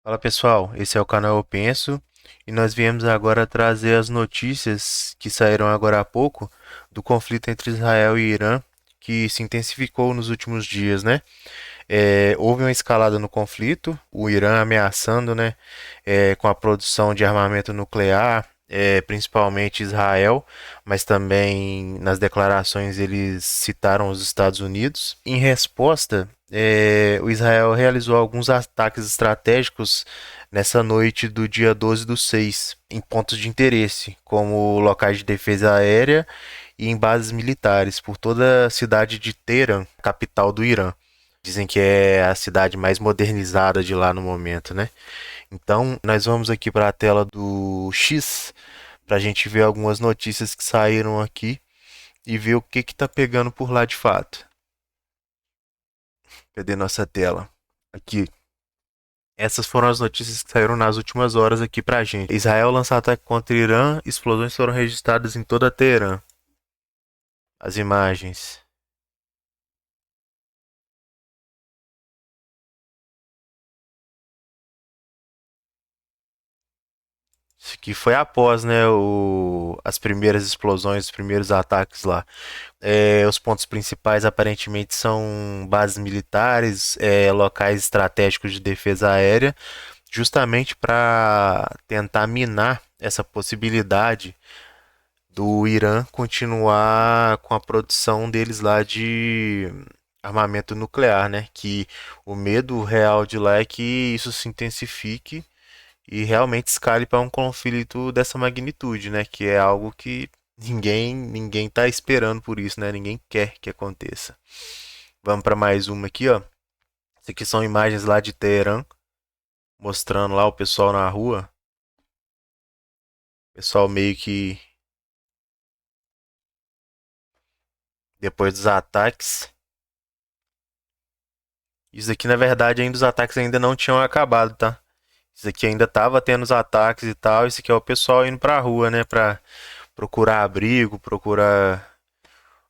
Fala pessoal, esse é o canal Eu Penso e nós viemos agora trazer as notícias que saíram agora há pouco do conflito entre Israel e Irã, que se intensificou nos últimos dias, né? Houve uma escalada no conflito, o Irã ameaçando, né, com a produção de armamento nuclear, principalmente Israel, mas também nas declarações eles citaram os Estados Unidos. Em resposta, o Israel realizou alguns ataques estratégicos nessa noite do dia 12/6, em pontos de interesse, como locais de defesa aérea e em bases militares por toda a cidade de Teherã, capital do Irã. Dizem que é a cidade mais modernizada de lá no momento, né? Então, nós vamos aqui para a tela do X para a gente ver algumas notícias que saíram aqui e ver o que que tá pegando por lá de fato. Cadê nossa tela? Aqui. Essas foram as notícias que saíram nas últimas horas aqui pra gente. Israel lança ataque contra Irã, explosões foram registradas em toda Teherã. As imagens. Isso aqui foi após, né, as primeiras explosões, os primeiros ataques lá. Os pontos principais aparentemente são bases militares, locais estratégicos de defesa aérea, justamente para tentar minar essa possibilidade do Irã continuar com a produção deles lá de armamento nuclear, né? Que o medo real de lá é que isso se intensifique e realmente escale para um conflito dessa magnitude, né? Que é algo que ninguém tá esperando por isso, né? Ninguém quer que aconteça. Vamos para mais uma aqui, ó. Isso aqui são imagens lá de Teherã, mostrando lá o pessoal na rua. O pessoal meio que depois dos ataques. Isso aqui, na verdade, ainda os ataques ainda não tinham acabado, tá? Isso aqui ainda tava tendo os ataques e tal. Isso aqui é o pessoal indo pra rua, né? Pra procurar abrigo, procurar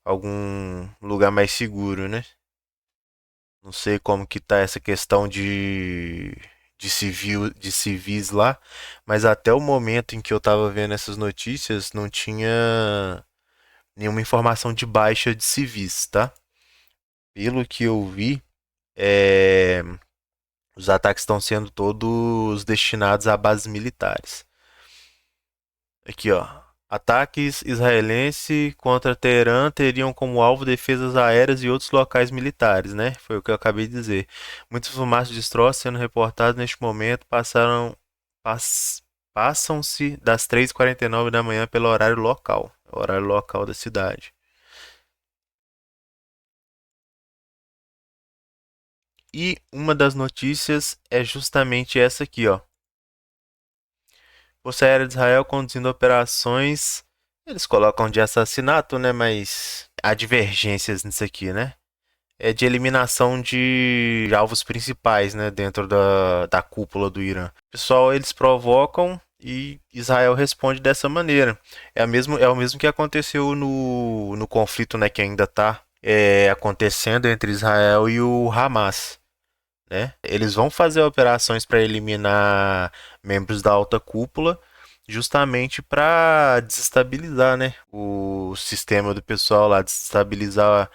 algum lugar mais seguro, né? Não sei como que tá essa questão de civis lá, mas até o momento em que eu tava vendo essas notícias, não tinha nenhuma informação de baixa de civis, tá? Pelo que eu vi, é, os ataques estão sendo todos destinados a bases militares. Aqui, ó. Ataques israelenses contra Teherã teriam como alvo defesas aéreas e outros locais militares, né? Foi o que eu acabei de dizer. Muitas fumaças de destroços sendo reportadas neste momento pass- passam-se das 3h49 da manhã pelo horário local da cidade. E uma das notícias é justamente essa aqui, ó. Força Aérea de Israel conduzindo operações. Eles colocam de assassinato, né? Mas há divergências nisso aqui, né? É de eliminação de alvos principais, né? Dentro da cúpula do Irã. Pessoal, eles provocam e Israel responde dessa maneira. É o mesmo que aconteceu no conflito, né? Que ainda está acontecendo entre Israel e o Hamas. Né? Eles vão fazer operações para eliminar membros da alta cúpula, justamente para desestabilizar, né, o sistema do pessoal lá, desestabilizar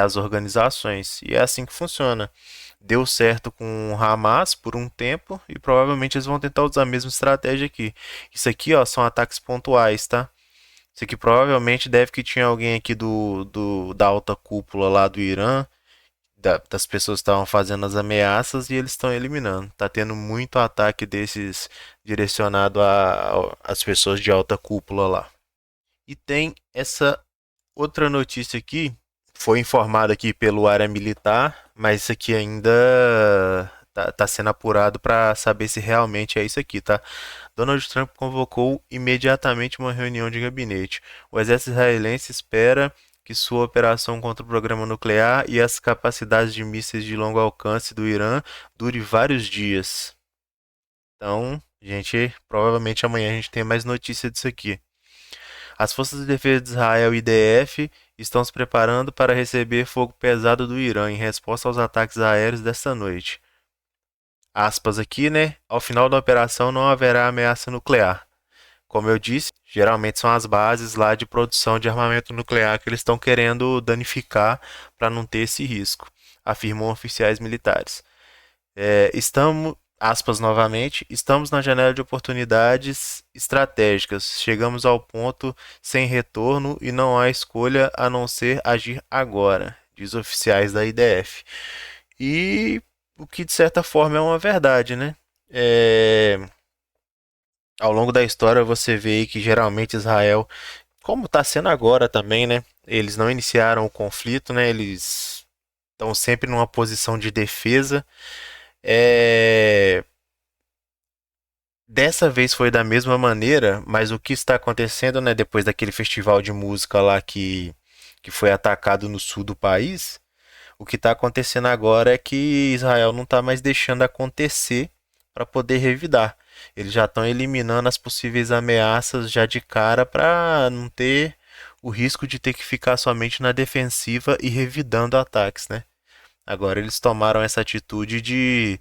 as organizações. E é assim que funciona. Deu certo com o Hamas por um tempo e provavelmente eles vão tentar usar a mesma estratégia aqui. Isso aqui, ó, são ataques pontuais, tá? Isso aqui provavelmente deve que tinha alguém aqui da alta cúpula lá do Irã das pessoas que estavam fazendo as ameaças e eles estão eliminando. Tá tendo muito ataque desses direcionado às pessoas de alta cúpula lá. E tem essa outra notícia aqui, foi informado aqui pelo área militar, mas isso aqui ainda tá sendo apurado para saber se realmente é isso aqui, tá? Donald Trump convocou imediatamente uma reunião de gabinete. O exército israelense espera que sua operação contra o programa nuclear e as capacidades de mísseis de longo alcance do Irã dure vários dias. Então, gente, provavelmente amanhã a gente tem mais notícia disso aqui. As forças de defesa de Israel, IDF, estão se preparando para receber fogo pesado do Irã em resposta aos ataques aéreos desta noite. aspas aqui, né? Ao final da operação não haverá ameaça nuclear. Como eu disse, geralmente são as bases lá de produção de armamento nuclear que eles estão querendo danificar para não ter esse risco, afirmam oficiais militares. Estamos, aspas novamente, estamos na janela de oportunidades estratégicas. Chegamos ao ponto sem retorno e não há escolha a não ser agir agora, diz oficiais da IDF. E o que de certa forma é uma verdade, né? É, ao longo da história você vê aí que geralmente Israel, como está sendo agora também, né? Eles não iniciaram o conflito, né? Eles estão sempre numa posição de defesa. É, Dessa vez foi da mesma maneira, mas o que está acontecendo, né, depois daquele festival de música lá que foi atacado no sul do país, o que está acontecendo agora é que Israel não está mais deixando acontecer para poder revidar. Eles já estão eliminando as possíveis ameaças já de cara para não ter o risco de ter que ficar somente na defensiva e revidando ataques, né? Agora eles tomaram essa atitude de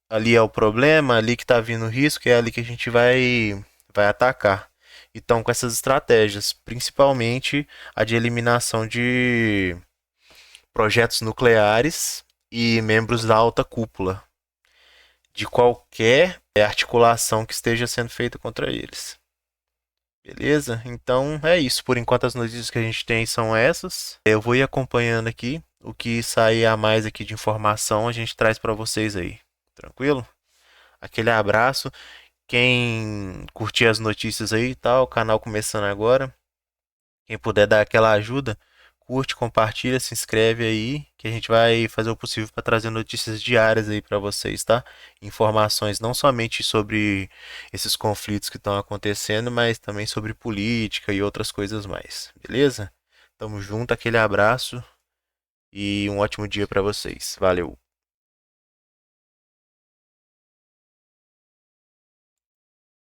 ali é o problema, ali que está vindo o risco, é ali que a gente vai atacar. Então, com essas estratégias, principalmente a de eliminação de projetos nucleares e membros da alta cúpula, de qualquer articulação que esteja sendo feita contra eles. Beleza? Então é isso. Por enquanto as notícias que a gente tem são essas. Eu vou ir acompanhando aqui. O que sair a mais aqui de informação a gente traz para vocês aí. Tranquilo? Aquele abraço. Quem curtir as notícias aí e tal, o canal começando agora. Quem puder dar aquela ajuda, curte, compartilha, se inscreve aí, que a gente vai fazer o possível para trazer notícias diárias aí para vocês, tá? Informações não somente sobre esses conflitos que estão acontecendo, mas também sobre política e outras coisas mais. Beleza? Tamo junto, aquele abraço e um ótimo dia para vocês. Valeu.